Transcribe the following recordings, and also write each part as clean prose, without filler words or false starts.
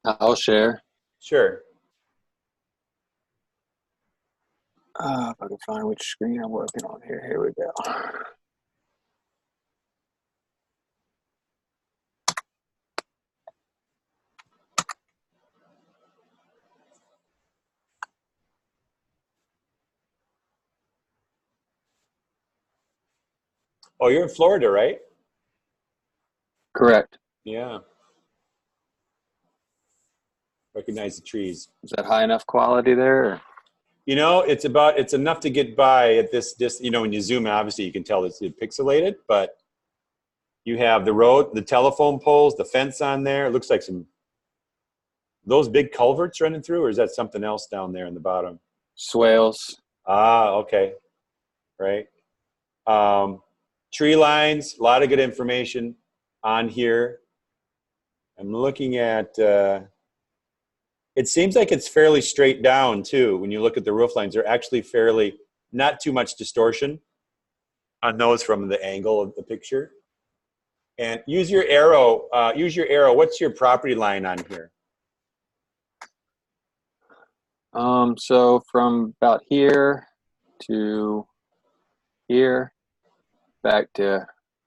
I'll share. Sure. If I can find which screen I'm working on here. Here we go. Oh, you're in Florida, right? Correct. Yeah. Recognize the trees. Is that high enough quality there? It's enough to get by at this, when you zoom in, obviously you can tell it's pixelated, but you have the road, the telephone poles, the fence on there. It looks like those big culverts running through, or is that something else down there in the bottom? Swales. Ah, okay. Right. Um, Tree lines, a lot of good information on here. I'm looking at, it seems like it's fairly straight down too. When you look at the roof lines, they're actually fairly, not too much distortion on those from the angle of the picture. And use your arrow. What's your property line on here? So from about here to here, back to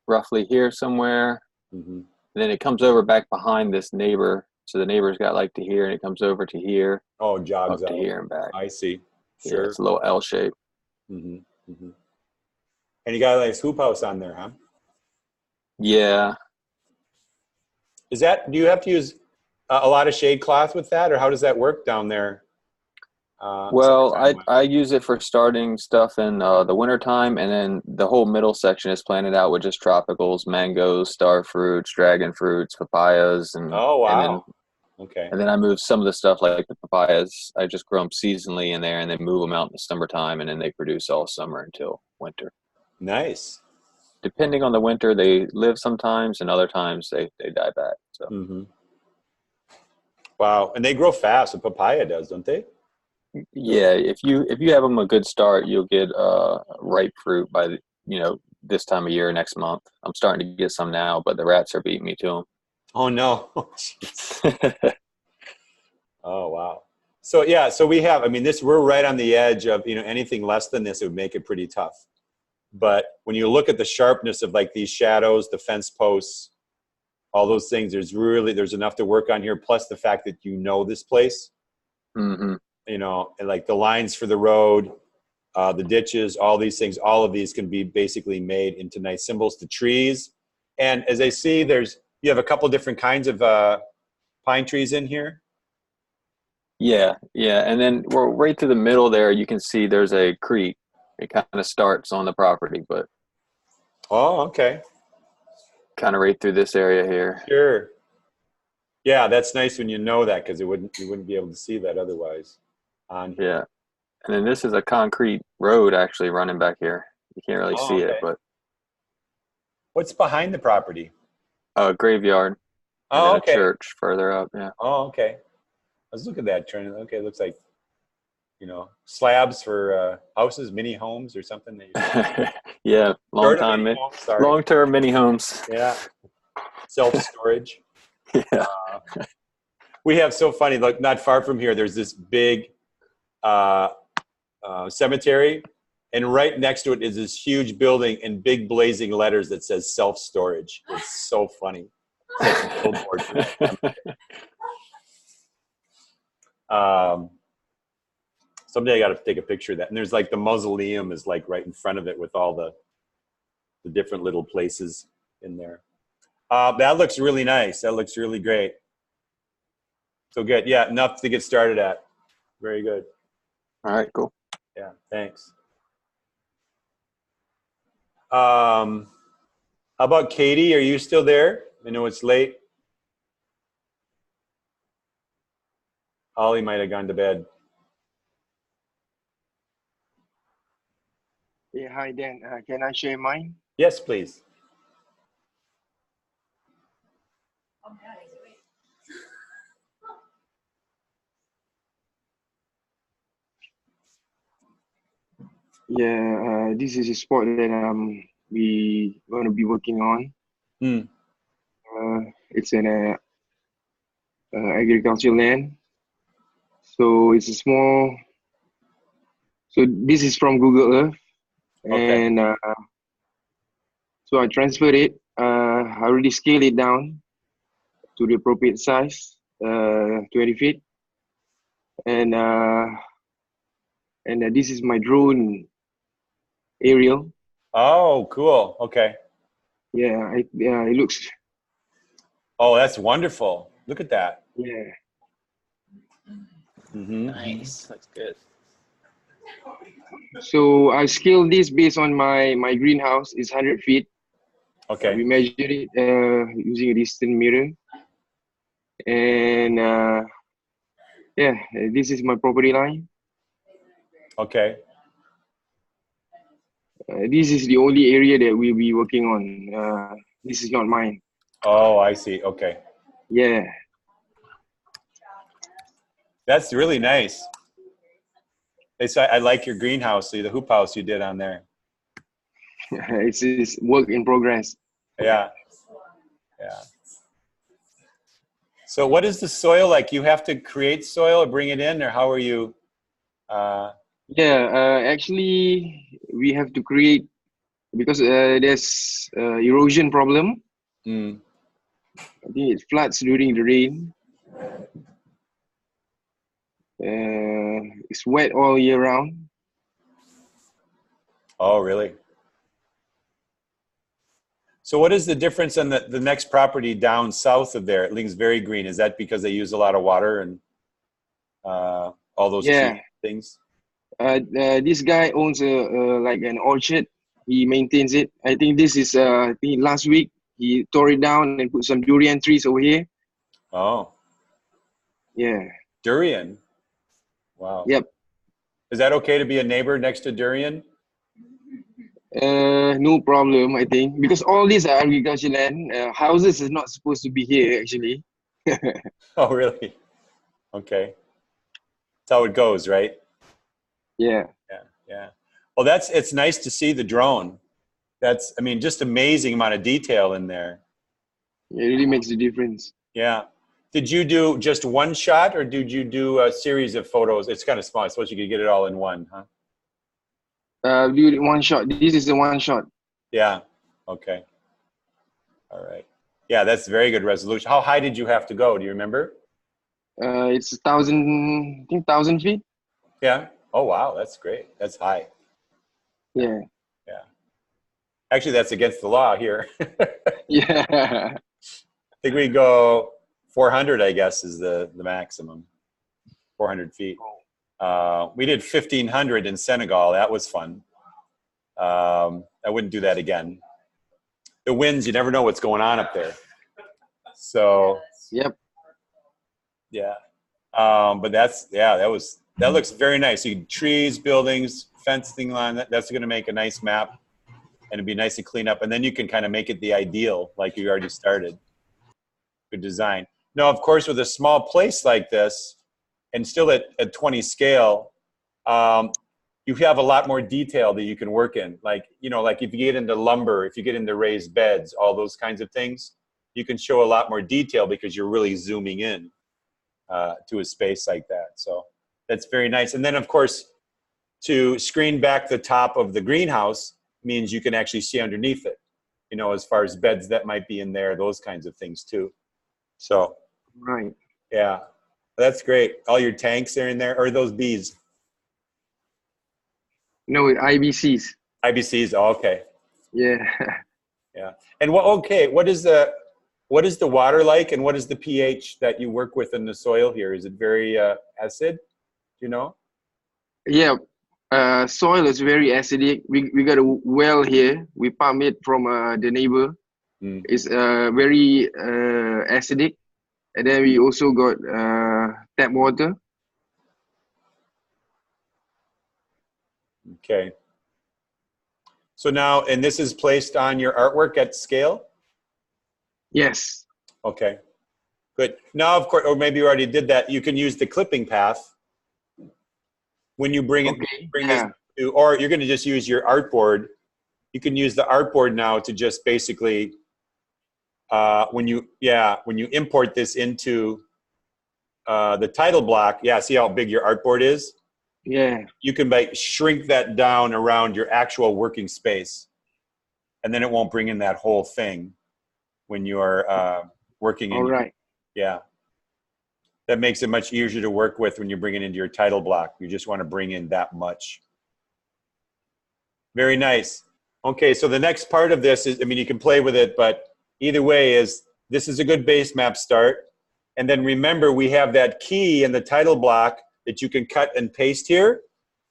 roughly here somewhere. Mm-hmm. And then it comes over back behind this neighbor. So the neighbor's got like to here, and it comes over to here, Oh, jogs up to out. here and back. I see. Yeah, Sure. it's a little L shape. Mm-hmm. Mm-hmm. And you got a nice hoop house on there, huh? Yeah. Do you have to use a lot of shade cloth with that, or how does that work down there? Well, Summertime I wise. use it for starting stuff in the wintertime, and then the whole middle section is planted out with just tropicals, mangoes, star fruits, dragon fruits, papayas, Oh, and then wow. Okay. and then I move some of the stuff like the papayas. I just grow them seasonally in there, and then move them out in the summertime, and then they produce all summer until winter. Nice. Depending on the winter, they live sometimes, and other times they die back. So Mm-hmm. Wow. And they grow fast. The papaya does, don't they? yeah, if you have them a good start, you'll get ripe fruit by this time of year next month. I'm starting to get some now, but the rats are beating me to Oh, no. Jeez. them. Oh, wow. So yeah, so we're right on the edge of, anything less than this, it would make it pretty tough. But when you look at the sharpness of like these shadows, the fence posts, all those things, there's enough to work on here. Plus the fact that this place, Hmm. and like the lines for the road, the ditches, all these things, all of these can be basically made into nice symbols to trees. And as I see, you have a couple different kinds of pine trees in here. Yeah, yeah, and then we're right through the middle there. You can see there's a creek. It kind of starts on the property, but Oh, okay. kind of right through this area here. Sure. Yeah, that's nice when you know that because you wouldn't be able to see that otherwise on here. Yeah, and then this is a concrete road actually running back here. You can't really Oh, see it, okay. but What's behind the property? a graveyard and then Oh, a okay. church further up. Yeah. Oh, okay. Let's look at that trend. Okay, it looks like, slabs for houses, mini homes or something that you put. Yeah, Sort of mini homes, sorry. long term mini homes. Yeah, self-storage. Yeah. Uh, we have so funny, like not far from here, there's this big uh, cemetery, and right next to it is this huge building in big blazing letters that says self-storage. It's so funny. It's like a billboard for that cemetery. Um, Someday I got to take a picture of that. And there's like the mausoleum is like right in front of it with all the different little places in there. That looks really nice. That looks really great. So good. Yeah, enough to get started at. Very good. All right, cool. Yeah, thanks. How about Katie? Are you still there? I know it's late. Ollie might have gone to bed. Yeah, hi Dan. Can I share mine? Yes, please. Yeah, this is a sport that we going to be working on. Hmm. It's in a agricultural land. So it's a small. So this is from Google Earth, Okay. and so I transferred it. I already scaled it down to the appropriate size, 20 feet, and this is my drone aerial. Oh, cool. Okay. Yeah, it looks. Oh, that's wonderful. Look at that. Yeah. Nice. That's good. So I scaled this based on my greenhouse. It's 100 feet. We Okay. measured it using a distant mirror, and yeah, this is my property line. Okay. This is the only area that we'll be working on. This is not mine. Oh, I see. Okay. Yeah, That's really nice. I like your greenhouse, the hoop house you did on there. it's work in progress. Yeah. Yeah. So what is the soil like? You have to create soil or bring it in, or how are you? Yeah, actually, we have to create because there's erosion problem. Mm. I think it floods during the rain. It's wet all year round. Oh, really? So what is the difference on the next property down south of there? It looks very green. Is that because they use a lot of water and all those Yeah, things? this guy owns like an orchard. He maintains it. I think this is I think last week he tore it down and put some durian trees over here. Oh, Yeah. durian. Wow. Yep. Is that okay to be a neighbor next to durian? No problem, I think, because all these are agricultural land. Houses is not supposed to be here, actually. Oh, really? Okay. That's how it goes, right? Yeah, Yeah, yeah. Well, it's nice to see the drone. I mean, just amazing amount of detail in there. it really makes a difference. Yeah. Did you do just one shot or did you do a series of photos? It's kind of small. I suppose you could get it all in one, huh? Do it in one shot. This is the one shot. Yeah. Okay. All right. Yeah, that's very good resolution. How high did you have to go? Do you remember? It's 1,000, I think 1,000 feet. Yeah. Oh, wow. That's great. That's high. Yeah. Yeah. Actually, that's against the law here. I Yeah. think we go 400, I guess, is the maximum. 400 feet. We did 1,500 in Senegal. That was fun. I wouldn't do that again. The winds, you never know what's going on up there. So, Yep. yeah. But that looks very nice. You trees, buildings, fencing line. That's going to make a nice map, and it'd be nice to clean up. And then you can kind of make it the ideal, like you already started. Good design. Now, of course, with a small place like this, and still at 20 scale, you have a lot more detail that you can work in. Like, like if you get into lumber, if you get into raised beds, all those kinds of things, you can show a lot more detail because you're really zooming in to a space like that. So that's very nice. And then, of course, to screen back the top of the greenhouse means you can actually see underneath it, as far as beds that might be in there, those kinds of things too. So, Right. yeah, that's great. All your tanks are in there, or those bees? No, IBCs. IBCs. Oh, okay. Yeah. Yeah. And what is the water like, and what is the pH that you work with in the soil here? Is it very acid? Do you know? Yeah. Soil is very acidic. We got a well here. We pump it from the neighbor. Mm. It's very acidic. And then we also got tap water. Okay. So now, and this is placed on your artwork at scale? Yes. Okay. Good. Now, of course, or maybe you already did that. You can use the clipping path when you bring it, Okay. this to, or you're going to just use your artboard. You can use the artboard now to just basically, when you import this into the title block, yeah, see how big your artboard is? Yeah. You can shrink that down around your actual working space, and then it won't bring in that whole thing when you are working All in. right. Yeah. That makes it much easier to work with when you bring it into your title block. You just want to bring in that much. Very nice. Okay, so the next part of this is, I mean, you can play with it, but either way is, this is a good base map start. And then remember, we have that key in the title block that you can cut and paste here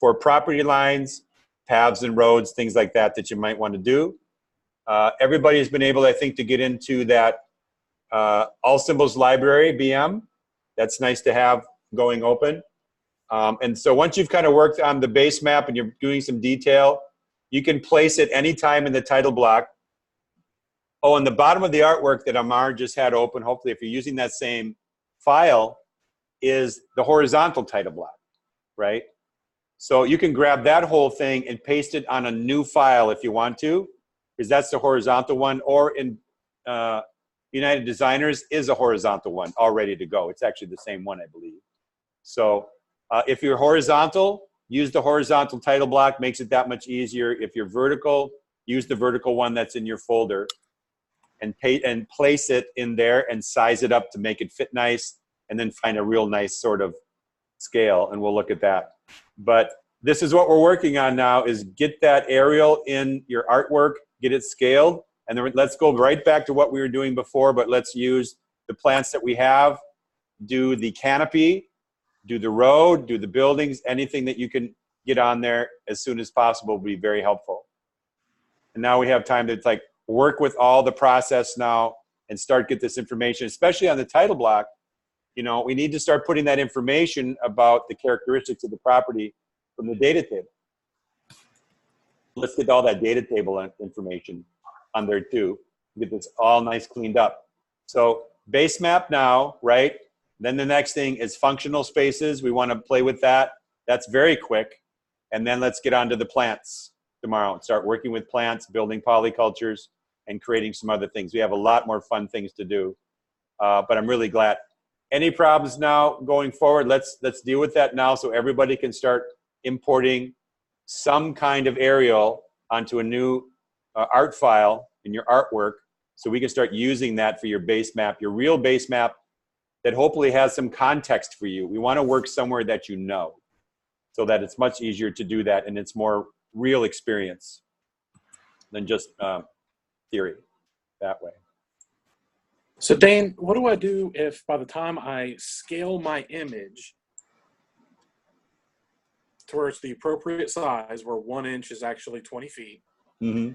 for property lines, paths and roads, things like that that you might want to do. Everybody has been able, I think, to get into that all symbols library, BM. That's nice to have going open. And so once you've kind of worked on the base map and you're doing some detail, you can place it anytime in the title block. Oh, and the bottom of the artwork that Amar just had open, hopefully if you're using that same file, is the horizontal title block, right? So you can grab that whole thing and paste it on a new file if you want to, because that's the horizontal one, or in United Designers is a horizontal one all ready to go. It's actually the same one, I believe. So if you're horizontal, use the horizontal title block, makes it that much easier. If you're vertical, use the vertical one that's in your folder and place it in there and size it up to make it fit nice, and then find a real nice sort of scale, and we'll look at that. But this is what we're working on now, is get that aerial in your artwork, get it scaled, and then let's go right back to what we were doing before, but let's use the plants that we have, do the canopy, do the road, do the buildings, anything that you can get on there as soon as possible will be very helpful. And now we have time to like work with all the process now and start get this information, especially on the title block. You know, we need to start putting that information about the characteristics of the property from the data table. Let's get all that data table information on there too. Get this all nice cleaned up. So base map now, right? Then the next thing is functional spaces. We want to play with that. That's very quick. And then let's get on to the plants tomorrow and start working with plants, building polycultures, and creating some other things. We have a lot more fun things to do. But I'm really glad. Any problems now going forward? Let's deal with that now so everybody can start importing some kind of aerial onto a new art file in your artwork, so we can start using that for your base map, your real base map that hopefully has some context for you. We want to work somewhere that you know, so that it's much easier to do that and it's more real experience than just theory that way. So Dan, what do I do if by the time I scale my image towards the appropriate size, where 1 inch is actually 20 feet, Mm-hmm.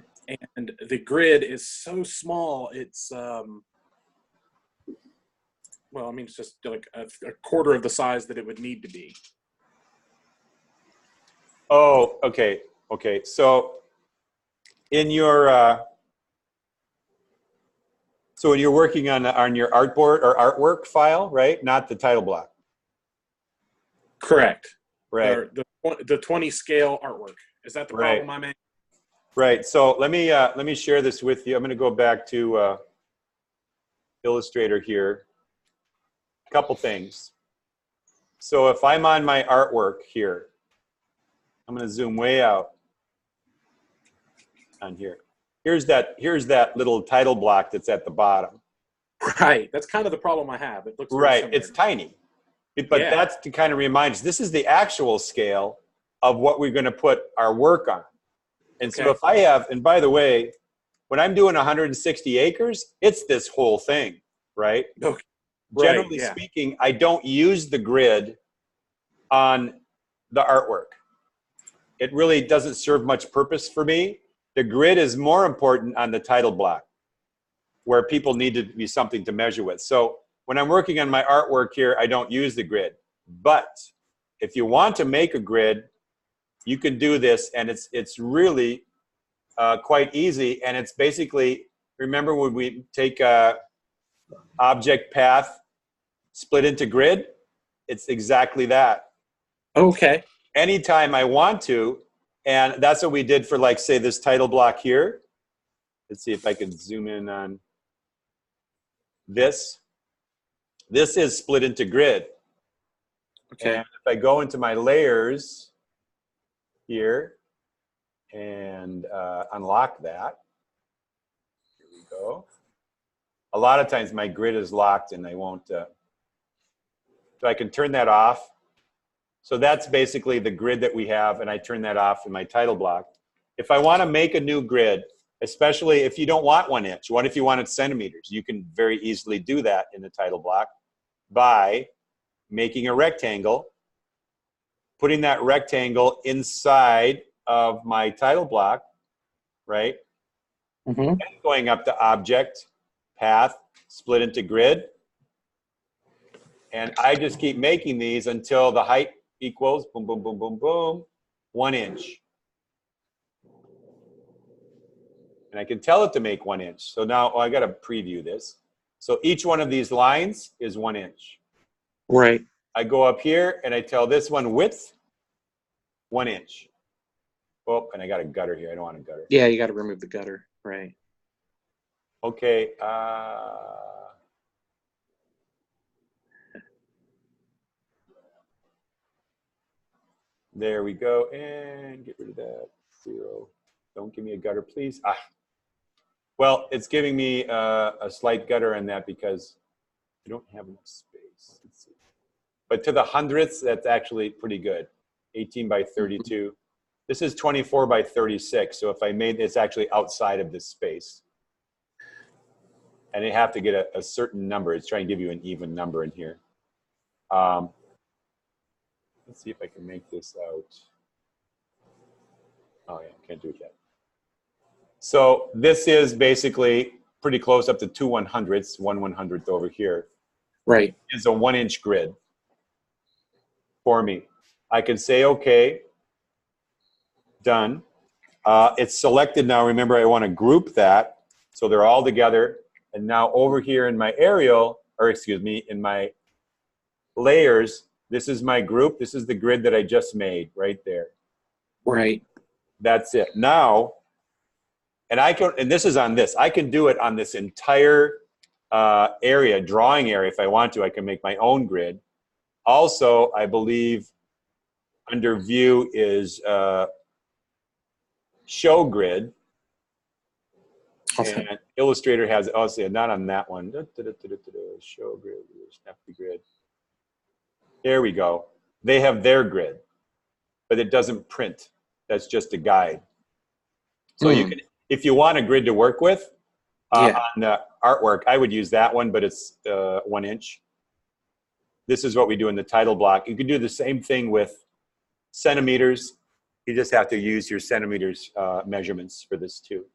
and the grid is so small, it's, well, I mean, it's just like a quarter of the size that it would need to be. Oh, okay. Okay. So in your, so when you're working on your artboard or artwork file, right? Not the title block. Correct. Right. The 20 scale artwork. Is that the problem I'm in? Right. So let me share this with you. I'm going to go back to Illustrator here. A couple things. So if I'm on my artwork here, I'm going to zoom way out on here. Here's that little title block that's at the bottom. Right. That's kind of the problem I have. It looks right. It's tiny. But yeah. That's to kind of remind us, this is the actual scale of what we're going to put our work on. And okay. so if I have, and by the way, when I'm doing 160 acres, it's this whole thing, right? Okay. Generally yeah. speaking, I don't use the grid on the artwork. It really doesn't serve much purpose for me. The grid is more important on the title block, where people need to be something to measure with. So when I'm working on my artwork here, I don't use the grid. But if you want to make a grid, you can do this, and it's really quite easy. And it's basically, remember when we take object path, split into grid? It's exactly that. Okay. Anytime I want to, and that's what we did for, like, say, this title block here. Let's see if I can zoom in on this. This is split into grid. Okay. And if I go into my layers here and unlock that, here we go. A lot of times my grid is locked and I won't, so I can turn that off. So that's basically the grid that we have, and I turn that off in my title block. If I want to make a new grid, especially if you don't want 1 inch, what if you wanted centimeters? You can very easily do that in the title block by making a rectangle, putting that rectangle inside of my title block, right? Mm-hmm. And going up to object, path, split into grid. And I just keep making these until the height equals, boom, boom, boom, boom, boom, 1 inch. And I can tell it to make 1 inch. So now, I got to preview this. So each one of these lines is 1 inch. Right. I go up here and I tell this one width, 1 inch. Oh, and I got a gutter here. I don't want a gutter. Yeah, you got to remove the gutter. Right. Okay. There we go. And get rid of that. 0. Don't give me a gutter, please. Well, it's giving me a slight gutter in that because I don't have enough space. Let's see. But to the hundredths, that's actually pretty good. 18 by 32. This is 24 by 36. So if I made this actually outside of this space. And you have to get a certain number. It's trying to give you an even number in here. Let's see if I can make this out. Oh yeah, can't do it yet. So this is basically pretty close up to 2 100ths, 1 100th over here. Right. Is a 1 inch grid for me. I can say, okay, done. It's selected now. Remember, I want to group that. So they're all together. And now over here in my aerial, or excuse me, in my layers, this is my group. This is the grid that I just made right there. Right. That's it. Now, and this is on this. I can do it on this entire area, drawing area, if I want to. I can make my own grid. Also, I believe under view is show grid. Awesome. And Illustrator has, also not on that one. Show grid, snap the grid. There we go. They have their grid, but it doesn't print. That's just a guide. So you can, if you want a grid to work with on artwork, I would use that one, but it's 1 inch. This is what we do in the title block. You can do the same thing with centimeters. You just have to use your centimeters measurements for this too.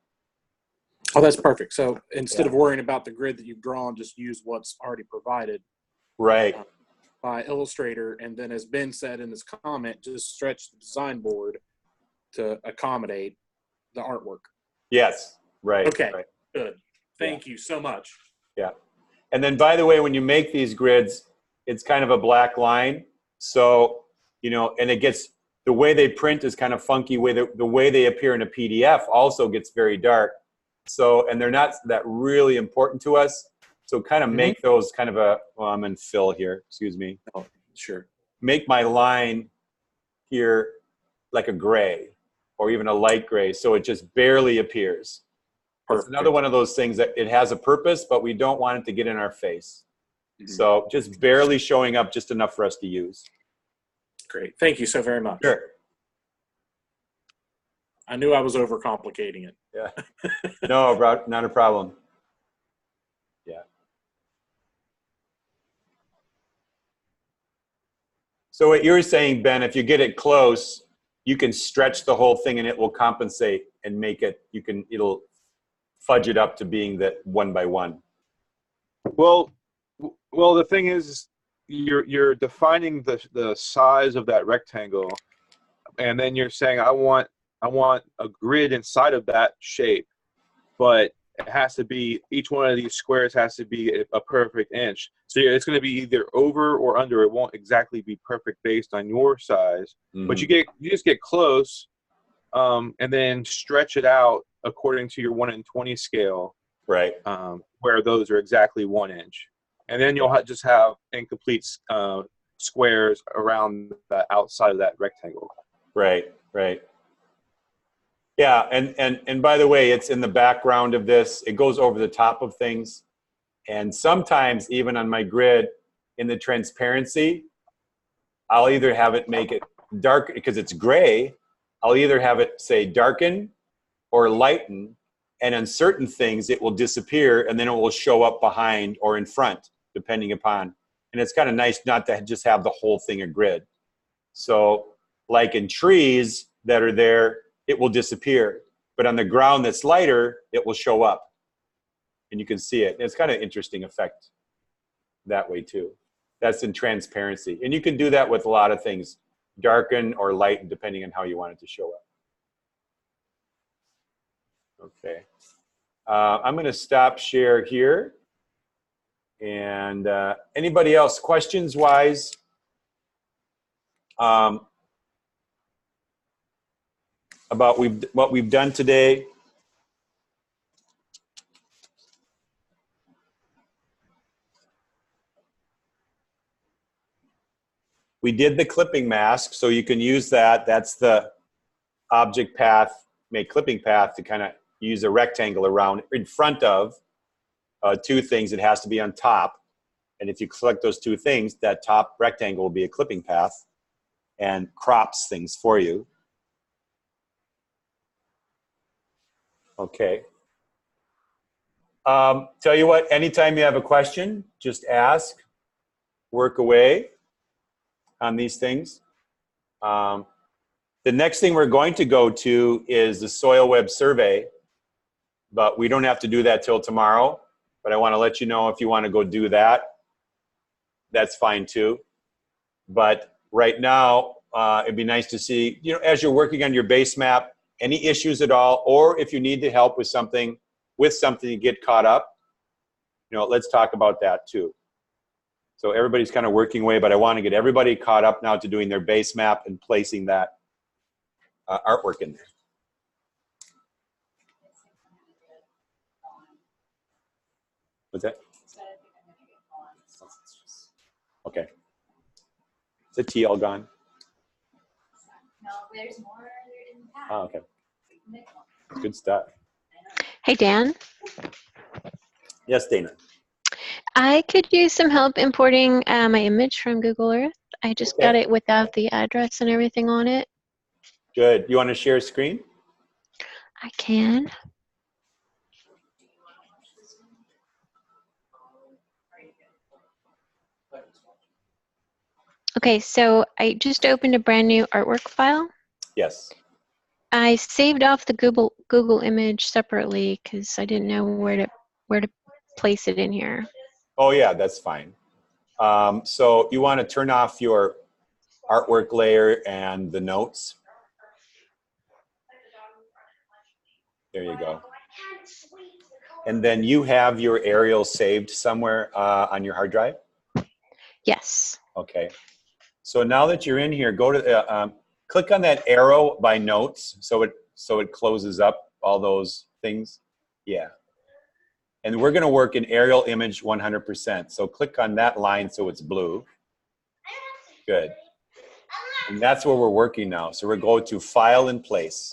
Oh, that's perfect. So instead of worrying about the grid that you've drawn, just use what's already provided. Right. By Illustrator. And then as Ben said in his comment, just stretch the design board to accommodate the artwork. Yes. Right. Okay. Right. Good. Thank you so much. Yeah. And then, by the way, when you make these grids, it's kind of a black line. So, you know, and it gets, the way they print is kind of funky. The way they appear in a PDF also gets very dark. So, and they're not that really important to us. So kind of make those kind of well, I'm in fill here, excuse me. Oh, sure. Make my line here like a gray or even a light gray, so it just barely appears. It's another one of those things that it has a purpose, but we don't want it to get in our face. So just barely showing up, just enough for us to use. Great. Thank you so very much. Sure. I knew I was overcomplicating it. Yeah. No, not a problem. Yeah. So what you were saying, Ben, if you get it close, you can stretch the whole thing and it will compensate and make it, it'll fudge it up to being that 1 by 1. Well, the thing is, you're defining the size of that rectangle, and then you're saying I want a grid inside of that shape, but it has to be, each one of these squares has to be a perfect inch. So it's going to be either over or under. It won't exactly be perfect based on your size, but you just get close, and then stretch it out according to your 1 in 20 scale, right? Where those are exactly 1 inch, and then you'll just have incomplete squares around the outside of that rectangle. Right, right. Yeah, and by the way, it's in the background of this. It goes over the top of things. And sometimes even on my grid, in the transparency, I'll either have it make it dark because it's gray. I'll either have it say darken or lighten. And on certain things, it will disappear and then it will show up behind or in front, depending upon. And it's kind of nice not to just have the whole thing a grid. So like in trees that are there, it will disappear. But on the ground that's lighter, it will show up. And you can see it. It's kind of interesting effect that way too. That's in transparency. And you can do that with a lot of things. Darken or lighten, depending on how you want it to show up. Okay. I'm going to stop share here. And anybody else, questions-wise? About what we've done today? We did the clipping mask, so you can use that. That's the object path, make clipping path to kind of use a rectangle around in front of two things. It has to be on top. And if you select those two things, that top rectangle will be a clipping path and crops things for you. Okay. Tell you what, anytime you have a question, just ask, work away on these things. The next thing we're going to go to is the soil web survey, but we don't have to do that till tomorrow. But I want to let you know if you want to go do that, that's fine too. But right now, it'd be nice to see, you know, as you're working on your base map, any issues at all, or if you need to help with something you get caught up, you know, let's talk about that too. So everybody's kind of working away, but I want to get everybody caught up now to doing their base map and placing that artwork in there. What's that? Okay. Is the tea all gone? No, there's more in the pack. Oh, okay. Good stuff. Hey, Dan. Yes, Dana. I could use some help importing my image from Google Earth. I just got it without the address and everything on it. Good. You want to share screen? I can. Okay, so I just opened a brand new artwork file. Yes. I saved off the Google image separately because I didn't know where to place it in here. Oh yeah, that's fine. So you want to turn off your artwork layer and the notes. There you go. And then you have your aerial saved somewhere on your hard drive? Yes. Okay. So now that you're in here, go to click on that arrow by notes so it closes up all those things. Yeah. And we're going to work in aerial image 100%. So click on that line so it's blue. Good. And that's where we're working now. So we're going to file in place.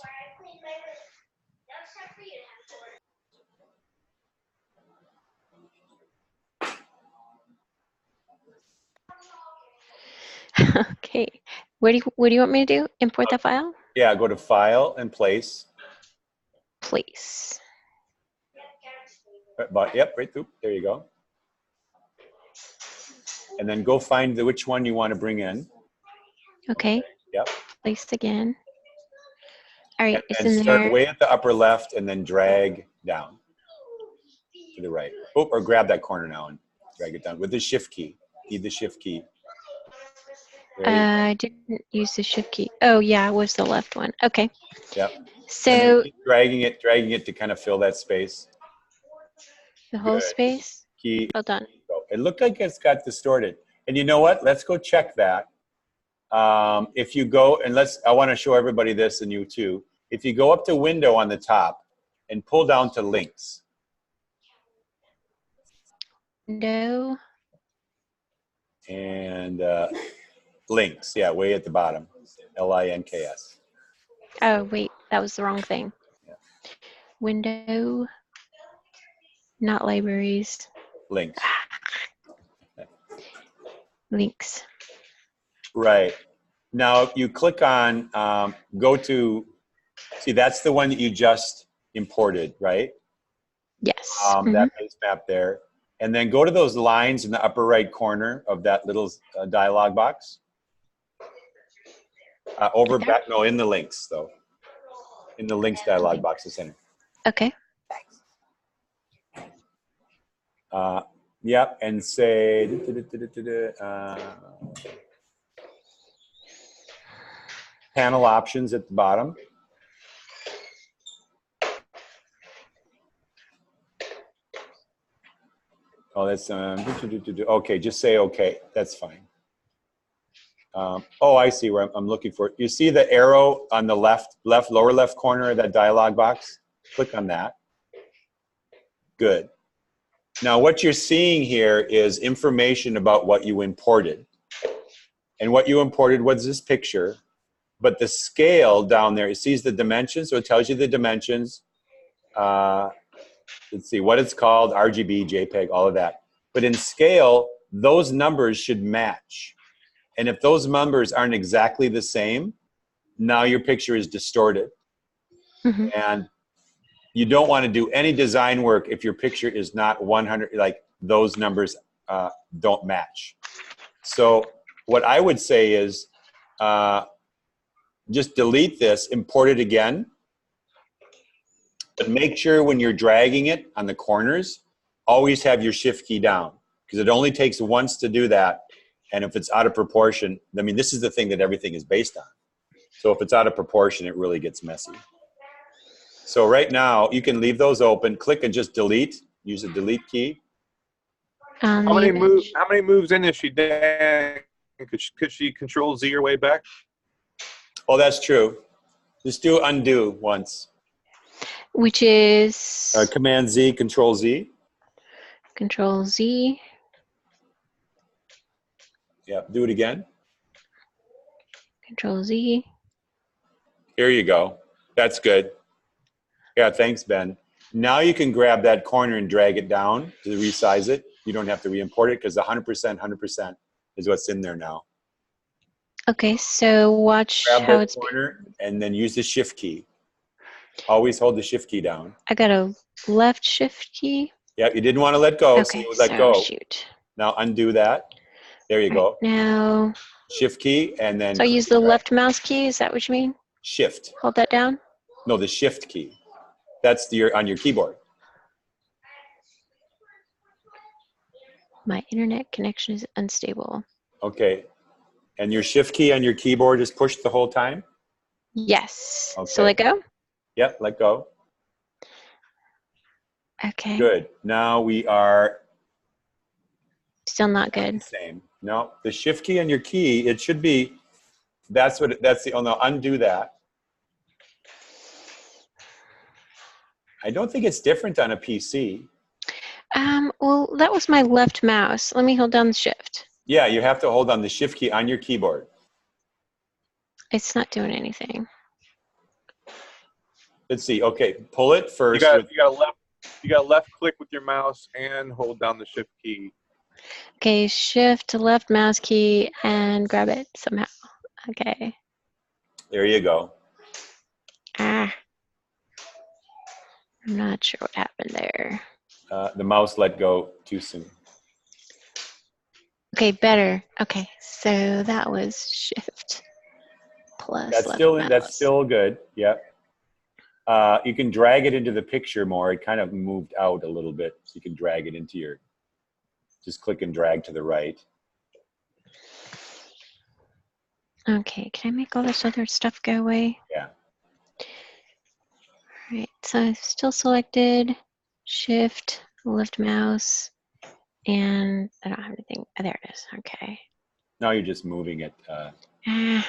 Okay. What do you want me to do? Import the file? Yeah, go to file and place. Place. But yep, right through. There you go. And then go find which one you want to bring in. Okay. Yep. Place again. All right, it's and in start there. way at the upper left and then drag down to the right. Oh, or grab that corner now and drag it down with the shift key. Need the shift key. I didn't use the shift key. Oh yeah, it was the left one. Okay. Yep. So keep dragging it to kind of fill that space. the whole Good. space. Key. Hold on. It looked like it's got distorted. And you know what? Let's go check that. If you go and I want to show everybody this and you too. If you go up to window on the top and pull down to links. No. And Links, yeah, way at the bottom. LINKS. Oh, wait, that was the wrong thing. Yeah. Window, not libraries. Links. Links. Right. Now, if you click on, go to, see, that's the one that you just imported, right? Yes. That base map there. And then go to those lines in the upper right corner of that little dialog box. Over back, no, in the links though. In the links dialog box, the center. Okay. Yep, and say, panel options at the bottom. Oh, that's, okay, just say okay, that's fine. Oh, I see where I'm looking for it. You see the arrow on the lower left corner of that dialog box? Click on that. Good. Now what you're seeing here is information about what you imported. And what you imported was this picture, but the scale down there, it sees the dimensions, so it tells you the dimensions. Let's see what it's called, RGB, JPEG, all of that. But in scale, those numbers should match. And if those numbers aren't exactly the same, now your picture is distorted. And you don't want to do any design work if your picture is not 100, like those numbers don't match. So what I would say is just delete this, import it again, but make sure when you're dragging it on the corners, always have your shift key down, because it only takes once to do that. And if it's out of proportion, I mean, this is the thing that everything is based on. So if it's out of proportion, it really gets messy. So right now, you can leave those open, click and just delete, use the delete key. How many moves in is she, Dan? Could she control Z her way back? Oh, that's true. Just do undo once. Which is Command Z, Control Z. Control Z. Yeah, do it again. Control Z. Here you go. That's good. Yeah, thanks, Ben. Now you can grab that corner and drag it down to resize it. You don't have to re-import it because 100% is what's in there now. Okay, so watch Grab how that it's. corner and then use the shift key. Always hold the shift key down. I got a left shift key. Yeah, you didn't want to let go, so Okay, you let so go. shoot. Now undo that. There you go. Now, Shift key and then. so I use the left mouse key. Is that what you mean? Shift. Hold that down. No, the shift key. That's on your keyboard. My internet connection is unstable. Okay. And your shift key on your keyboard is pushed the whole time? Yes. Okay. So let go. Yep, let go. Okay. Good. Now we are Still not good. same. No, the shift key on your key, it should be, oh no, undo that. I don't think it's different on a PC. Well, that was my left mouse. Let me hold down the shift. Yeah, you have to hold on the shift key on your keyboard. It's not doing anything. Let's see. Okay, pull it first. You got left click with your mouse and hold down the shift key. Okay, shift to left mouse key and grab it somehow. Okay. There you go. I'm not sure what happened there. The mouse let go too soon. Okay, better. Okay, so that was shift plus That's left still mouse. that's still good. Yep. You can drag it into the picture more. It kind of moved out a little bit, so you can drag it into your. Just click and drag to the right. Okay, can I make all this other stuff go away? Yeah. All right, so I've still selected shift, left mouse, and I don't have anything. Oh, there it is. Okay. Now you're just moving it. Yeah.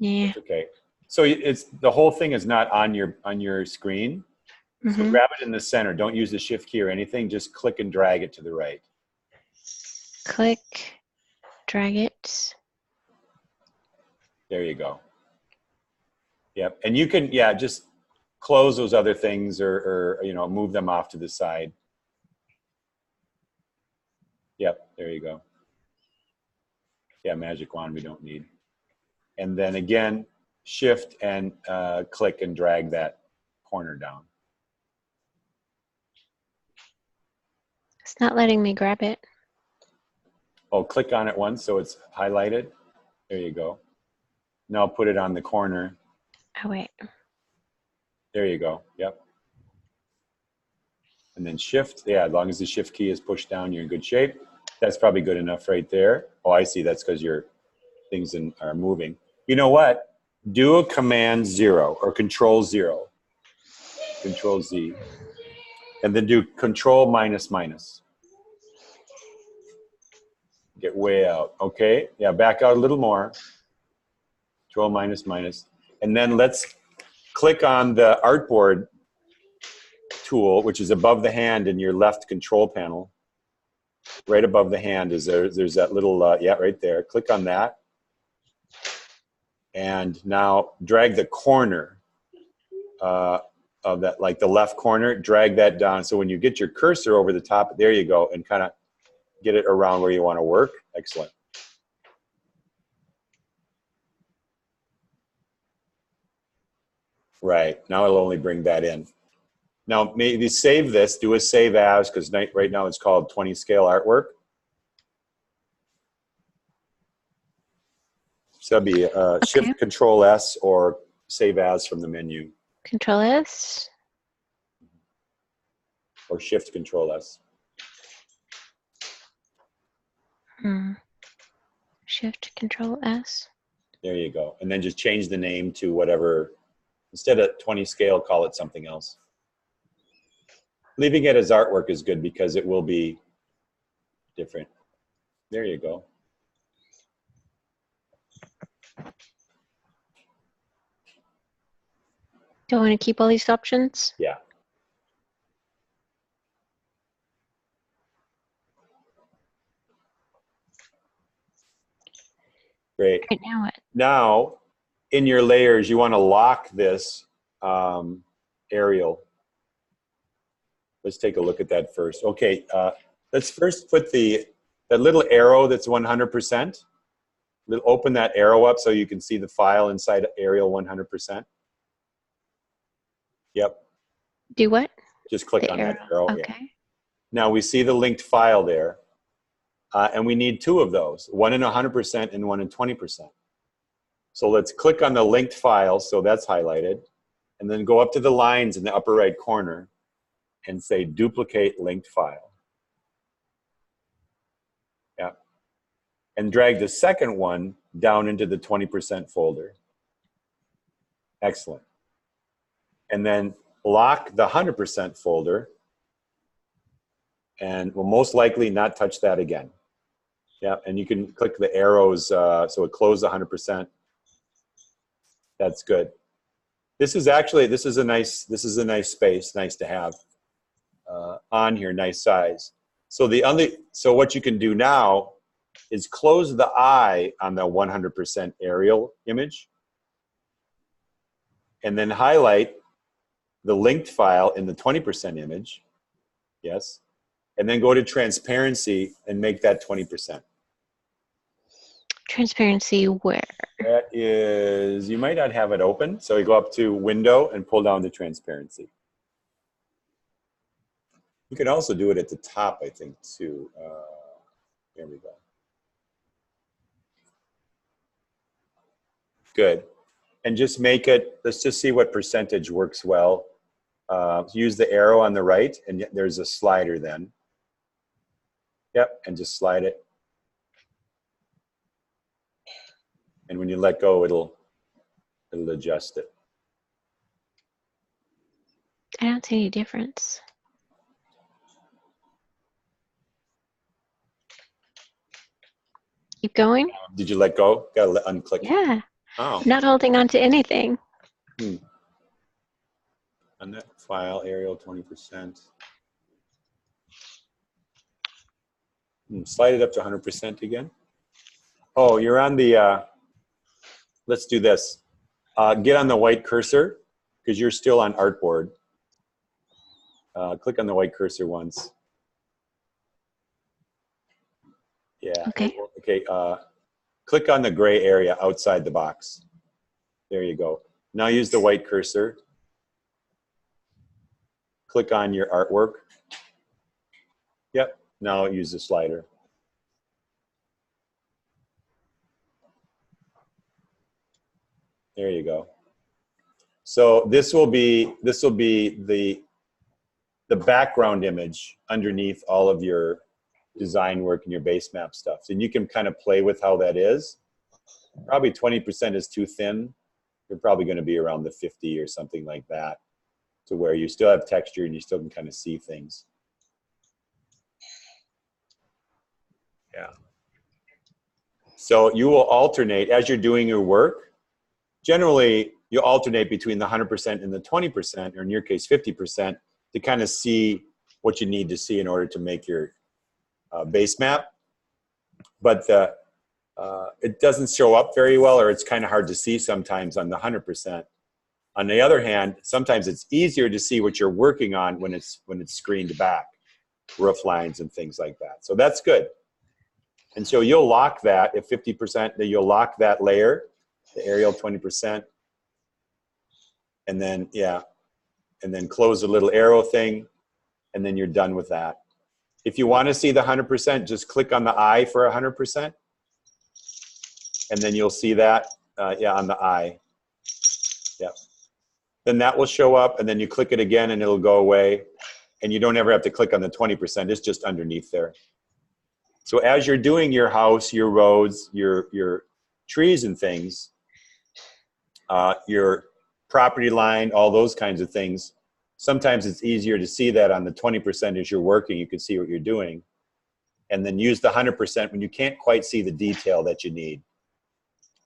It's okay. So it's the whole thing is not on your screen. So grab it in the center. Don't use the shift key or anything. Just click and drag it to the right. Click, drag it. There you go. Yep. And you can, yeah, just close those other things or you know, move them off to the side. Yep. There you go. Yeah, magic wand we don't need. And then again, shift and click and drag that corner down. It's not letting me grab it. Oh, click on it once so it's highlighted. There you go. Now put it on the corner. Oh, wait. There you go. Yep. And then shift. Yeah, as long as the shift key is pushed down, you're in good shape. That's probably good enough right there. Oh, I see. That's because your things are moving. You know what? Do a command 0 or control 0. Control Z. And then do control minus minus. Get way out. Okay. Yeah, back out a little more. Control minus minus. And then let's click on the artboard tool, which is above the hand in your left control panel. Right above the hand is there's that little, yeah, right there. Click on that. And now drag the corner of that, like the left corner, drag that down. So when you get your cursor over the top, there you go, and kind of get it around where you want to work. Excellent. Right, now it'll only bring that in. Now maybe save this, do a save as, because right now it's called 20 scale artwork. So that'd be Okay. Shift Control S or save as from the menu. Control S. Or Shift Control S. Shift Control S. There you go. And then just change the name to whatever. Instead of 20 scale, call it something else. Leaving it as artwork is good because it will be different. There you go. Do I want to keep all these options? Yeah. Great. Right now what? Now, in your layers, you want to lock this aerial. Let's take a look at that first. Okay, let's first put that little arrow that's 100%. Open that arrow up so you can see the file inside aerial 100%. Yep. Do what? Just click The on arrow. that arrow. Okay. Yeah. Now we see the linked file there. And we need 2 of those, one in 100% and one in 20%. So let's click on the linked file, so that's highlighted, and then go up to the lines in the upper right corner and say duplicate linked file. Yeah. And drag the second one down into the 20% folder. Excellent. And then lock the 100% folder and will most likely not touch that again. Yeah, and you can click the arrows so it closes 100%. That's good. This is a nice space, nice to have on here, nice size. So what you can do now is close the eye on the 100% aerial image, and then highlight the linked file in the 20% image. Yes, and then go to transparency and make that 20%. Transparency where? That is, you might not have it open, so you go up to Window and pull down the transparency. You can also do it at the top, I think, too. Here we go. Good. And just make it, let's just see what percentage works well. Use the arrow on the right, and there's a slider then. Yep, and just slide it. And when you let go, it'll adjust it. I don't see any difference. Keep going? Did you let go? Gotta unclick. Yeah. Oh. Not holding on to anything. On that file, aerial 20%. Slide it up to 100% again. Oh, you're on the, let's do this. Get on the white cursor because you're still on artboard. Click on the white cursor once. Yeah. Okay. Okay. Click on the gray area outside the box. There you go. Now use the white cursor. Click on your artwork. Yep. Now use the slider. There you go. So this will be the background image underneath all of your design work and your base map stuff. And you can kind of play with how that is. Probably 20% is too thin. You're probably going to be around the 50 or something like that, to where you still have texture and you still can kind of see things. Yeah. So you will alternate as you're doing your work. Generally, you alternate between the 100% and the 20%, or in your case, 50%, to kind of see what you need to see in order to make your base map. But it doesn't show up very well, or it's kind of hard to see sometimes on the 100%. On the other hand, sometimes it's easier to see what you're working on when it's screened back, roof lines and things like that. So that's good. And so you'll lock that at 50%, then you'll lock that layer, the aerial 20%, and then, yeah, and then close the little arrow thing, and then you're done with that. If you want to see the 100%, just click on the eye for 100%, and then you'll see that, yeah, on the eye. Yeah. Then that will show up, and then you click it again, and it'll go away, and you don't ever have to click on the 20%. It's just underneath there. So as you're doing your house, your roads, your trees and things, your property line, all those kinds of things, sometimes it's easier to see that on the 20% as you're working. You can see what you're doing. And then use the 100% when you can't quite see the detail that you need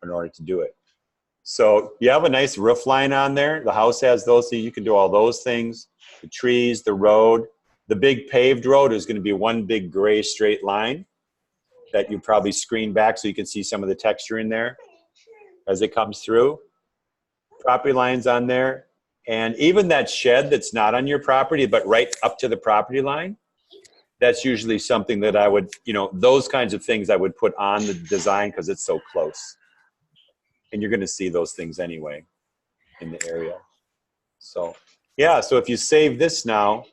in order to do it. So you have a nice roof line on there. The house has those, so you can do all those things. The trees, the road. The big paved road is going to be one big gray straight line that you probably screen back so you can see some of the texture in there as it comes through. Property lines on there. And even that shed that's not on your property, but right up to the property line, that's usually something that I would, you know, those kinds of things I would put on the design because it's so close. And you're going to see those things anyway in the area. So, yeah, so if you save this now,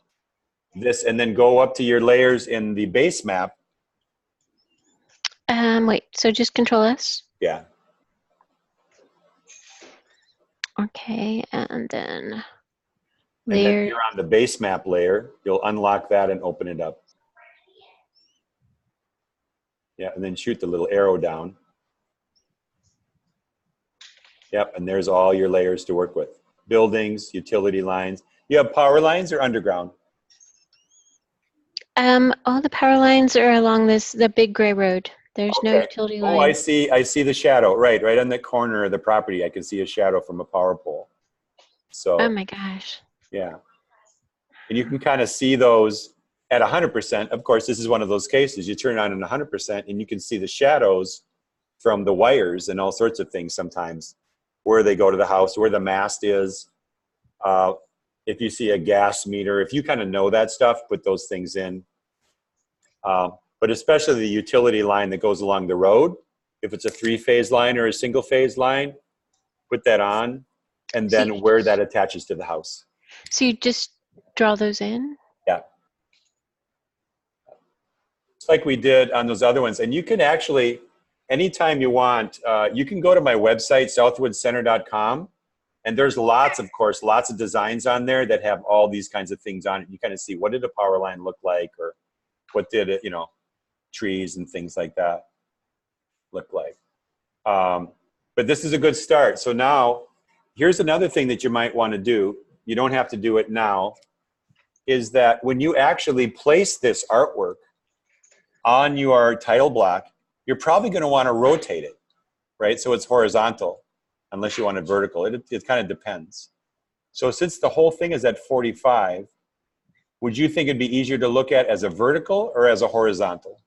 this, and then go up to your layers in the base map. Wait, so just Control S? Yeah. Okay, and then And layer. then you're on the base map layer. You'll unlock that and open it up. Yeah, and then shoot the little arrow down. Yep, and there's all your layers to work with. Buildings, utility lines. You have power lines or underground? All the power lines are along the big gray road. There's no Okay. utility Oh, line. I see the shadow. Right on the corner of the property. I can see a shadow from a power pole. So, Oh my gosh. yeah. And you can kind of see those at 100%. Of course, this is one of those cases. You turn it on at 100% and you can see the shadows from the wires and all sorts of things sometimes, where they go to the house, where the mast is. If you see a gas meter, if you kind of know that stuff, put those things in. But especially the utility line that goes along the road, if it's a 3-phase line or a single-phase line, put that on, and then where that attaches to the house. So you just draw those in? Yeah. It's like we did on those other ones. And you can actually, anytime you want, you can go to my website, southwoodcenter.com, and there's lots of designs on there that have all these kinds of things on it. You kind of see, what did a power line look like, or what did it, you know, trees and things like that look like. But this is a good start. So now, here's another thing that you might want to do. You don't have to do it now, is that when you actually place this artwork on your title block, you're probably going to want to rotate it, right? So it's horizontal, unless you want it vertical. It kind of depends. So since the whole thing is at 45, would you think it'd be easier to look at as a vertical or as a horizontal?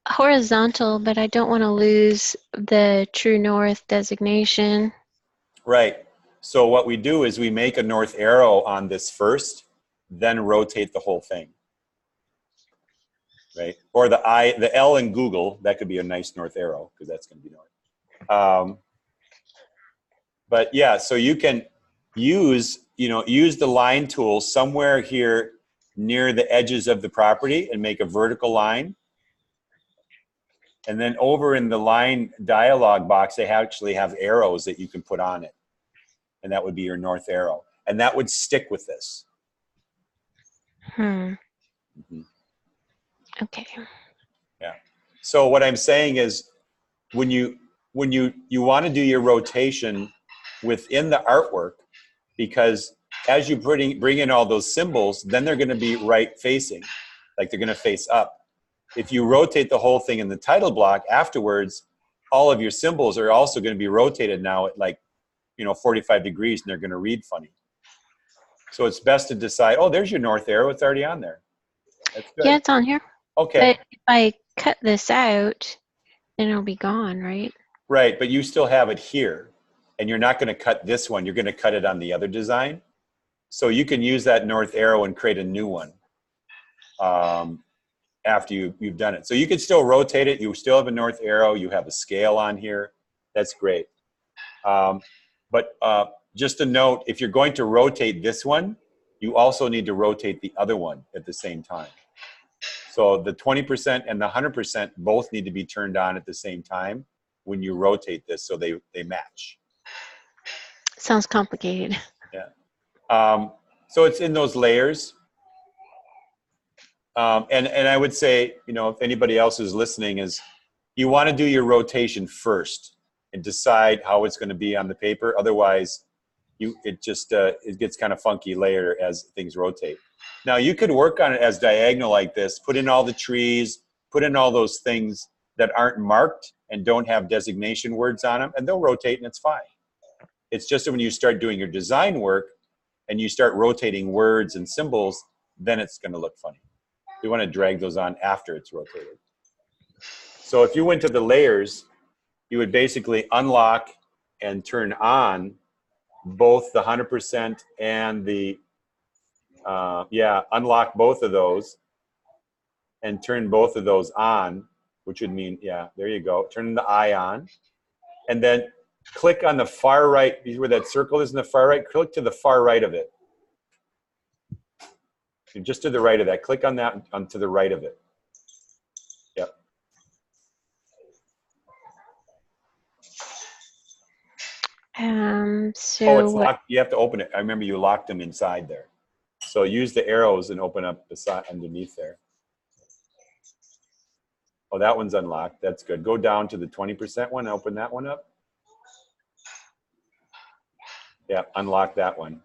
horizontal, but I don't want to lose the true north designation. Right. So what we do is we make a north arrow on this first, then rotate the whole thing. Right? Or the L in Google, that could be a nice north arrow because that's going to be north. But yeah, so you can use the line tool somewhere here near the edges of the property and make a vertical line. And then over in the line dialog box, they actually have arrows that you can put on it. And that would be your north arrow. And that would stick with this. Hmm. Mm-hmm. Okay. Yeah. So what I'm saying is when you want to do your rotation within the artwork, because as you bring in all those symbols, then they're going to be right facing, like they're going to face up. If you rotate the whole thing in the title block afterwards, all of your symbols are also going to be rotated now at like 45 degrees, and they're going to read funny. So it's best to decide, oh, there's your north arrow. It's already on there. That's good. Yeah, it's on here. Okay. But if I cut this out, then it'll be gone, right? Right, but you still have it here. And you're not going to cut this one. You're going to cut it on the other design. So you can use that north arrow and create a new one after you've done it. So you can still rotate it. You still have a north arrow. You have a scale on here. That's great. But just a note, if you're going to rotate this one, you also need to rotate the other one at the same time. So the 20% and the 100% both need to be turned on at the same time when you rotate this, so they match. Sounds complicated. Yeah. So it's in those layers. And I would say, if anybody else is listening, is you want to do your rotation first and decide how it's going to be on the paper. Otherwise, it gets kind of funky later as things rotate. Now you could work on it as diagonal like this, put in all the trees, put in all those things that aren't marked and don't have designation words on them, and they'll rotate and it's fine. It's just that when you start doing your design work and you start rotating words and symbols, then it's going to look funny. You want to drag those on after it's rotated. So if you went to the layers, you would basically unlock and turn on both the 100% and the, unlock both of those and turn both of those on, which would mean, there you go. Turn the eye on. And then click on the far right, where that circle is in the far right, click to the far right of it. Just to the right of that. Click on that to the right of it. Yep. So it's locked. You have to open it. I remember you locked them inside there. So use the arrows and open up the side underneath there. Oh, that one's unlocked. That's good. Go down to the 20% one. Open that one up. Yeah, unlock that one.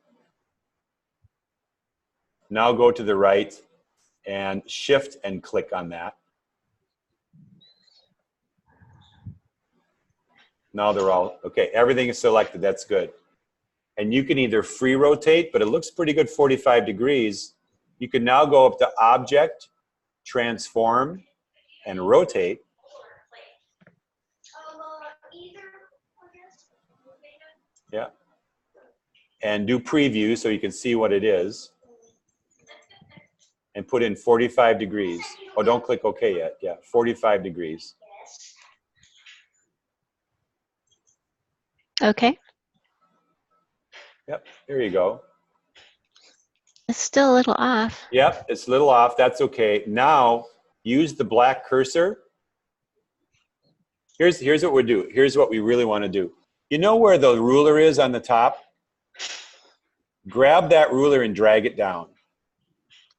Now go to the right and shift and click on that. Now they're all, okay, everything is selected. That's good. And you can either free rotate, but it looks pretty good 45 degrees. You can now go up to Object, Transform, and Rotate. Yeah. And do preview so you can see what it is. And put in 45 degrees. Oh, don't click OK yet. Yeah, 45 degrees. okay. Yep, there you go. It's still a little off. Yep, it's a little off. That's okay. Now, use the black cursor. Here's what we do. Here's what we really want to do. You know where the ruler is on the top? Grab that ruler and drag it down.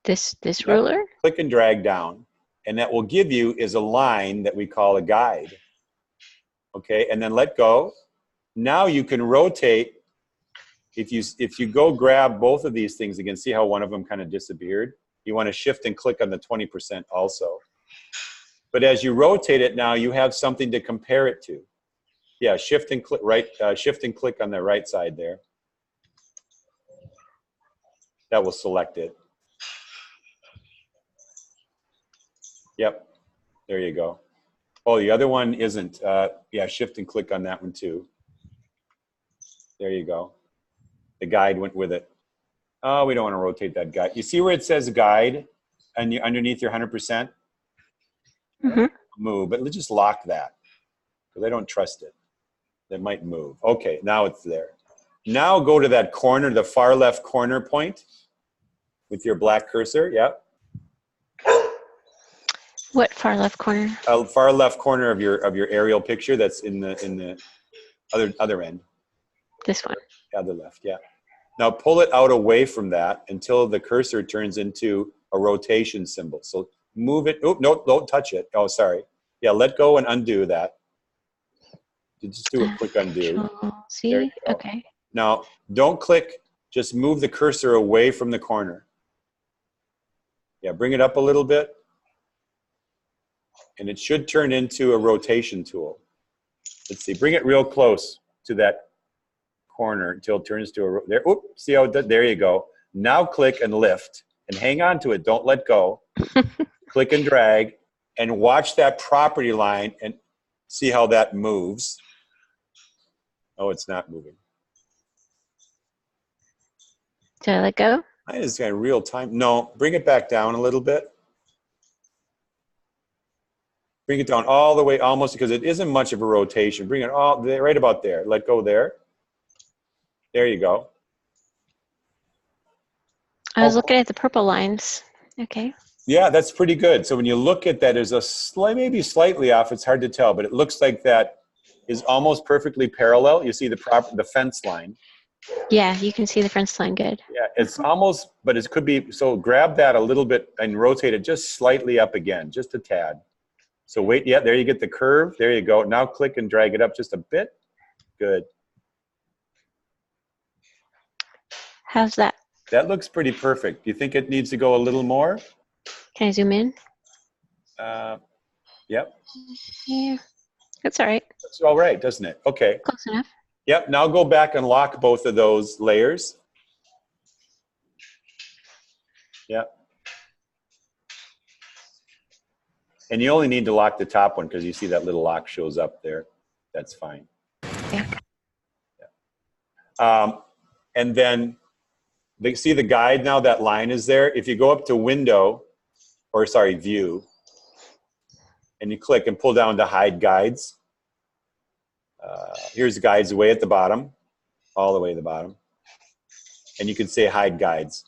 This Yep. ruler? Click and drag down. And that will give you is a line that we call a guide. Okay, and then let go. Now you can rotate. If you go grab both of these things again, see how one of them kind of disappeared? You want to shift and click on the 20% also. But as you rotate it now, you have something to compare it to. Yeah, shift and click shift and click on the right side there. That will select it. Yep, there you go. Oh, the other one isn't. Yeah, shift and click on that one too. There you go. The guide went with it. Oh, we don't want to rotate that guide. You see where it says guide and you, underneath your 100%? Move, but let's just lock that because I don't trust it. It might move. Okay, now it's there. Now go to that corner, the far left corner point with your black cursor. Yep. What far left corner? Far left corner of your aerial picture. That's in the other end. This one. Other left. Yeah. Now pull it out away from that until the cursor turns into a rotation symbol. So move it. Oh, no, don't touch it. Oh, sorry. Yeah, let go and undo that. You just do a quick undo. See? Okay. Now, don't click. Just move the cursor away from the corner. Yeah, bring it up a little bit. And it should turn into a rotation tool. Let's see. Bring it real close to that corner until it turns to a there. Oop, see how there you go. Now click and lift and hang on to it. Don't let go. Click and drag and watch that property line and see how that moves. Oh, it's not moving. Did I let go? I just got real time. No, bring it back down a little bit. Bring it down all the way almost because it isn't much of a rotation. Bring it all right about there. Let go there. There you go. I was looking at the purple lines. Okay. Yeah, that's pretty good. So when you look at that, there's a maybe slightly off. It's hard to tell, but it looks like that is almost perfectly parallel. You see the fence line. Yeah, you can see the fence line good. Yeah, it's almost, but it could be. So grab that a little bit and rotate it just slightly up again, just a tad. So wait, yeah, there you get the curve. There you go. Now click and drag it up just a bit. Good. How's that? That looks pretty perfect. Do you think it needs to go a little more? Can I zoom in? Yep. Yeah, that's all right. That's all right, doesn't it? Okay. Close enough. Yep, now go back and lock both of those layers. Yep. And you only need to lock the top one because you see that little lock shows up there. That's fine. Yeah. And then see the guide now, that line is there. If you go up to window, or sorry, view, and you click and pull down to hide guides. Here's guides way at the bottom, all the way at the bottom. And you can say hide guides.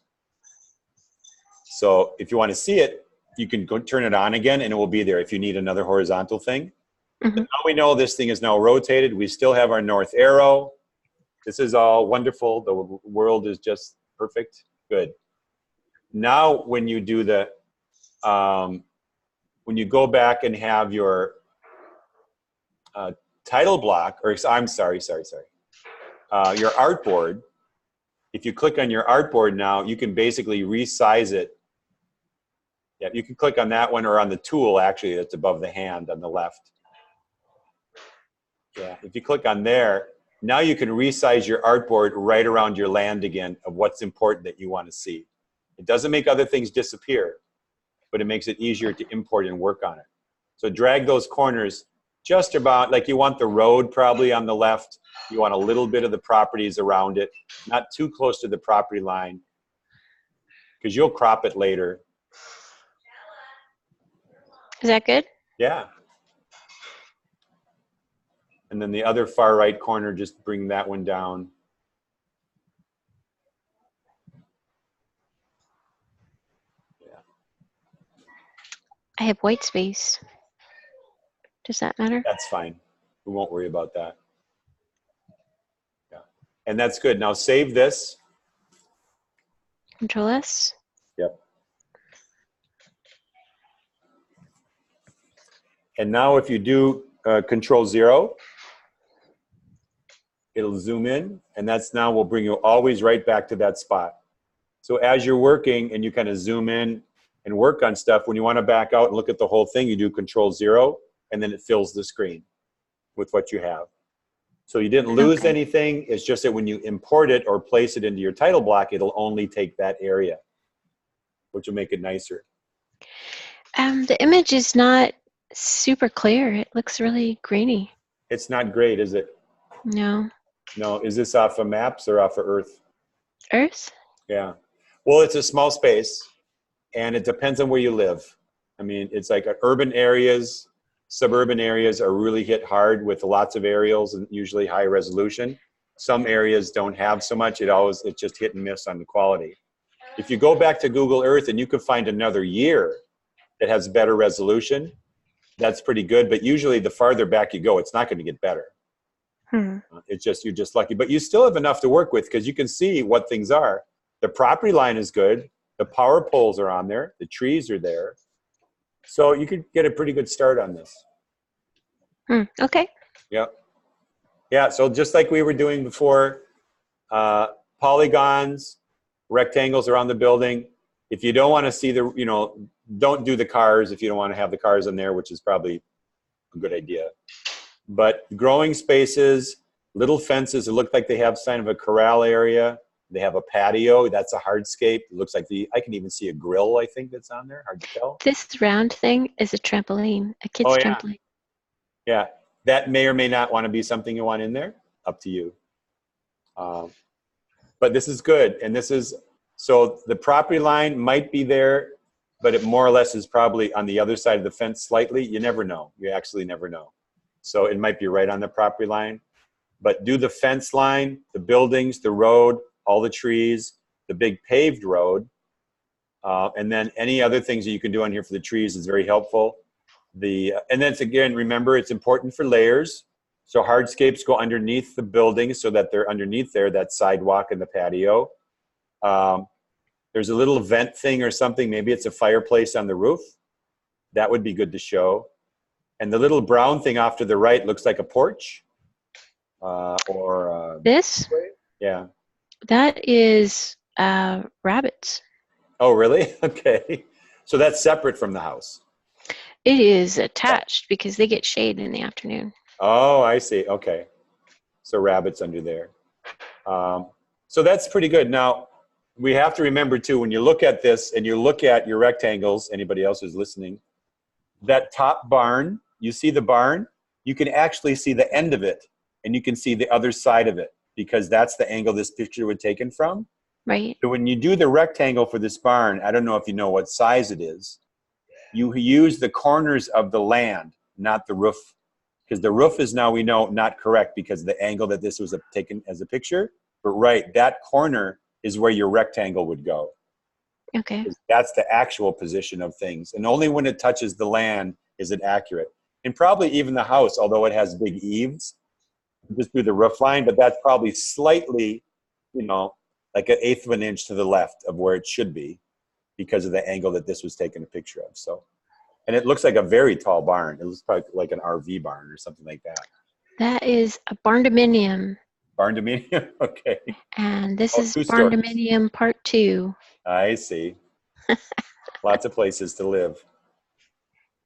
So if you want to see it, you can go turn it on again and it will be there if you need another horizontal thing. But now we know this thing is now rotated. We still have our north arrow. This is all wonderful. The world is just perfect. Good. Now when you do the, when you go back and have your title block, or I'm sorry, your artboard, if you click on your artboard now, you can basically resize it. Yeah, you can click on that one or on the tool actually that's above the hand on the left. Yeah, if you click on there, now you can resize your artboard right around your land again of what's important that you want to see. It doesn't make other things disappear, but it makes it easier to import and work on it. So drag those corners just about, like you want the road probably on the left. You want a little bit of the properties around it, not too close to the property line, because you'll crop it later. Is that good? Yeah. And then the other far right corner, just bring that one down. Yeah. I have white space. Does that matter? That's fine. We won't worry about that. Yeah. And that's good. Now save this. Control S. Yep. And now if you do Control 0, it'll zoom in, and that's now will bring you always right back to that spot. So as you're working and you kind of zoom in and work on stuff, when you want to back out and look at the whole thing, you do Control 0, and then it fills the screen with what you have. So you didn't lose anything. It's just that when you import it or place it into your title block, it'll only take that area, which will make it nicer. The image is not super clear. It looks really grainy. It's not great, is it? No. No. Is this off of maps or off of Earth? Earth? Yeah. Well, it's a small space, and it depends on where you live. I mean, it's like urban areas, suburban areas are really hit hard with lots of aerials and usually high resolution. Some areas don't have so much. It's just hit and miss on the quality. If you go back to Google Earth and you could find another year that has better resolution, that's pretty good. But usually the farther back you go, it's not going to get better. It's just, you're just lucky. But you still have enough to work with because you can see what things are. The property line is good. The power poles are on there. The trees are there. So you could get a pretty good start on this. Okay. Yeah. Yeah, so just like we were doing before, polygons, rectangles around the building. If you don't want to see don't do the cars if you don't want to have the cars in there, which is probably a good idea. But growing spaces, little fences, it looked like they have sign of a corral area. They have a patio. That's a hardscape. It looks like I can even see a grill, I think, that's on there. Hard to tell. This round thing is a trampoline, a kid's trampoline. Yeah. That may or may not want to be something you want in there. Up to you. But this is good. And so the property line might be there, but it more or less is probably on the other side of the fence slightly. You never know. You actually never know. So it might be right on the property line. But do the fence line, the buildings, the road, all the trees, the big paved road, and then any other things that you can do on here for the trees is very helpful. And then again, remember, it's important for layers. So hardscapes go underneath the building so that they're underneath there, that sidewalk and the patio. There's a little vent thing or something. Maybe it's a fireplace on the roof. That would be good to show. And the little brown thing off to the right looks like a porch. This? Yeah. That is rabbits. Oh, really? Okay. So that's separate from the house. It is attached because they get shade in the afternoon. Oh, I see. Okay. So rabbits under there. So that's pretty good. Now, we have to remember, too, when you look at this and you look at your rectangles, anybody else who's listening, that top barn, you see the barn? You can actually see the end of it, and you can see the other side of it because that's the angle this picture was taken from. Right. So when you do the rectangle for this barn, I don't know if you know what size it is, you use the corners of the land, not the roof. Because the roof is now, we know, not correct because of the angle that this was taken as a picture. But right, that corner is where your rectangle would go. Okay. That's the actual position of things. And only when it touches the land is it accurate. And probably even the house, although it has big eaves, just do the roof line, but that's probably slightly, like 1/8 of an inch to the left of where it should be because of the angle that this was taken a picture of. So, and it looks like a very tall barn. It looks probably like an RV barn or something like that. That is a barn-dominium. Barn-dominium? Okay. And this is 2 stories. barn-dominium part 2. I see. Lots of places to live.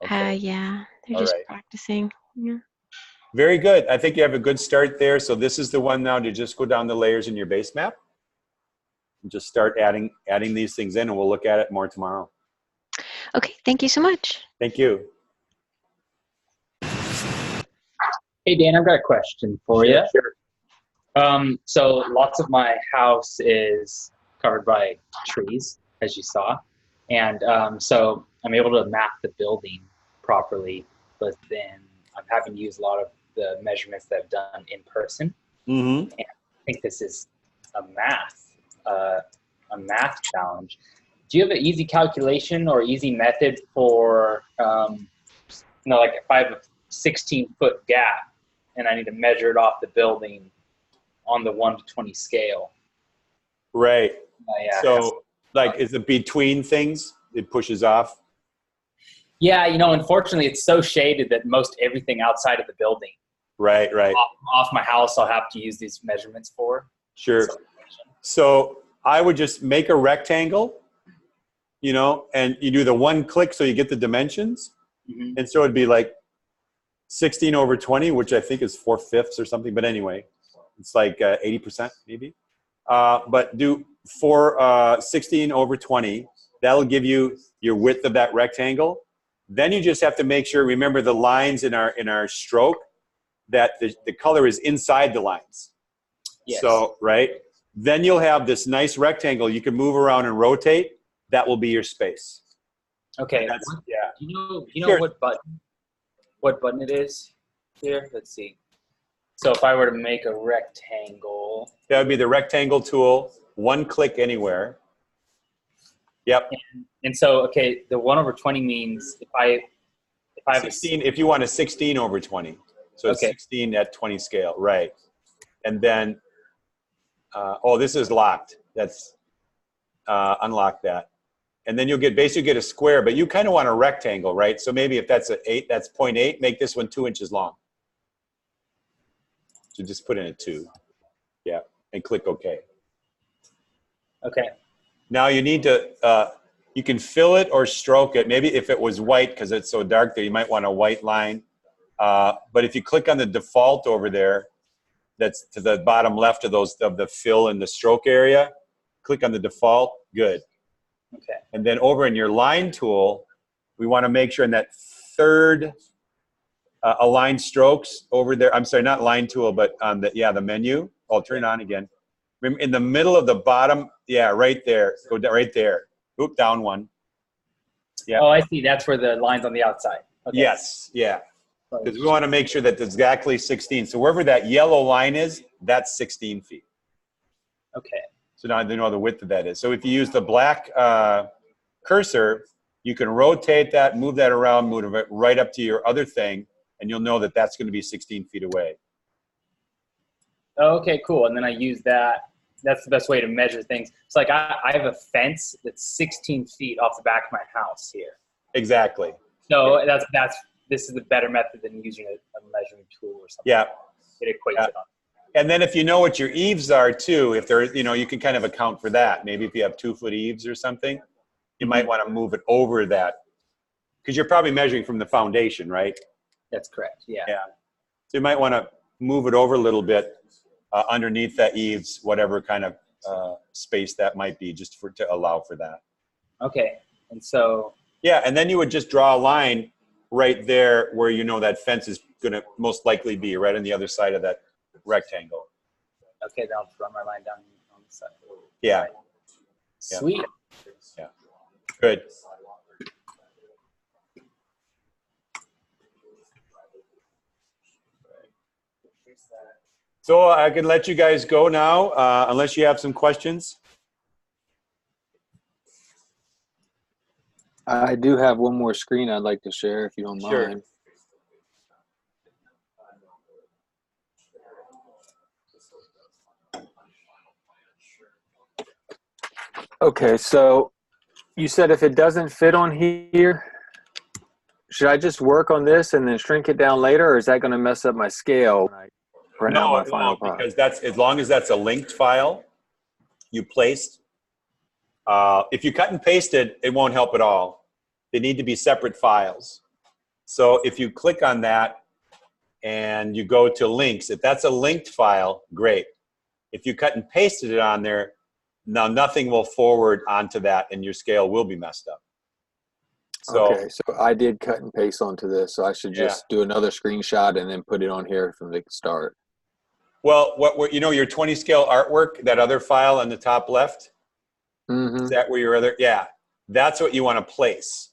Okay. Yeah, they're All just right. practicing. Yeah. Very good. I think you have a good start there. So this is the one now to just go down the layers in your base map. And just start adding these things in, and we'll look at it more tomorrow. Okay, thank you so much. Thank you. Hey, Dan, I've got a question for you. Sure. So lots of my house is covered by trees, as you saw. And so I'm able to map the building properly, but then I'm having to use a lot of the measurements that I've done in person. Mm-hmm. And I think this is a math challenge. Do you have an easy calculation or easy method for, like if I have a 16-foot gap and I need to measure it off the building on the 1 to 20 scale? Right. Yeah. So, like, is it between things? It pushes off? Yeah, unfortunately, it's so shaded that most everything outside of the building, right, off my house, I'll have to use these measurements for. Sure. So I would just make a rectangle, and you do the 1 click so you get the dimensions. Mm-hmm. And so it'd be like 16 over 20, which I think is 4/5 or something. But anyway, it's like 80% maybe. But do 16 over 20. That'll give you your width of that rectangle. Then you just have to make sure, remember the lines in our stroke, that the color is inside the lines. Yes. So, right? Then you'll have this nice rectangle you can move around and rotate. That will be your space. Okay. Yeah. Do you know Sure. what button it is here? Let's see. So if I were to make a rectangle. That would be the rectangle tool. One click anywhere. Yep. And so, okay, the 1/20 means if I have 16, if you want a 16 over 20. So it's Okay. 16 at 20 scale, right. And then, oh, this is locked. That's, unlock that. And then you'll basically get a square, but you kind of want a rectangle, right? So maybe if that's that's 0.8, make this one 2 inches long. So just put in a 2. Yeah, and click OK. Okay. Now you need to, you can fill it or stroke it. Maybe if it was white, because it's so dark there, you might want a white line. But if you click on the default over there, that's to the bottom left of the fill and the stroke area, click on the default, good. Okay. And then over in your line tool, we want to make sure in that third align strokes over there. I'm sorry, not line tool, but on the menu. I'll turn it on again. In the middle of the bottom, yeah, right there. Go right there. Oop, down one. Yeah. Oh, I see. That's where the line's on the outside. Okay. Yes, yeah. Because we want to make sure that it's exactly 16. So wherever that yellow line is, that's 16 feet. Okay. So now they know the width of that is. So if you use the black cursor, you can rotate that, move that around, move it right up to your other thing, and you'll know that that's going to be 16 feet away. Oh, okay, cool. And then I use that. That's the best way to measure things. It's like I have a fence that's 16 feet off the back of my house here. Exactly. So this is a better method than using a measuring tool or something. Yeah. It equates it on. And then if you know what your eaves are too, if they're, you can kind of account for that. Maybe if you have 2-foot eaves or something, you might want to move it over that. Because you're probably measuring from the foundation, right? That's correct, yeah. Yeah. So you might want to move it over a little bit underneath that eaves, whatever kind of space that might be, just to allow for that. Okay, and so. Yeah, and then you would just draw a line right there where you know that fence is going to most likely be, right on the other side of that rectangle. Okay, then I'll run my line down on the side. Yeah. Right. Sweet. Yeah. Good. So I can let you guys go now, unless you have some questions. I do have one more screen I'd like to share if you don't Sure. mind. Okay, so you said if it doesn't fit on here, should I just work on this and then shrink it down later, or is that going to mess up my scale when I print out my final product? Because that's, as long as that's a linked file you placed. If you cut and pasted, it won't help at all. They need to be separate files. So if you click on that and you go to links, if that's a linked file, great. If you cut and pasted it on there, now nothing will forward onto that and your scale will be messed up. So, okay, so I did cut and paste onto this, so I should just do another screenshot and then put it on here from the start. well, your 20 scale artwork, that other file on the top left, Mm-hmm. is that where your other, yeah, that's what you want to place.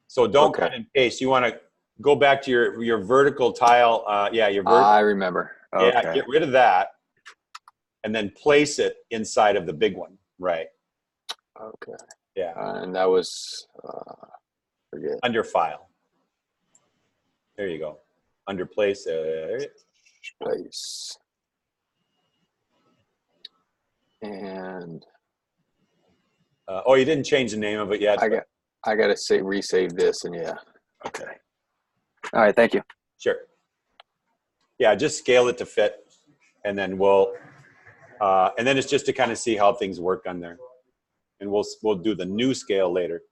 So don't cut and paste. You want to go back to your vertical tile. Yeah, your vertical. I remember. Okay. Yeah, get rid of that and then place it inside of the big one. Right. Okay. Yeah. And that was, forget. Under file. There you go. Under place. Place. And oh, you didn't change the name of it yet. I got to say resave this, and yeah. Okay. All right. Thank you. Sure. Yeah, just scale it to fit, and then and then it's just to kind of see how things work on there, and we'll do the new scale later.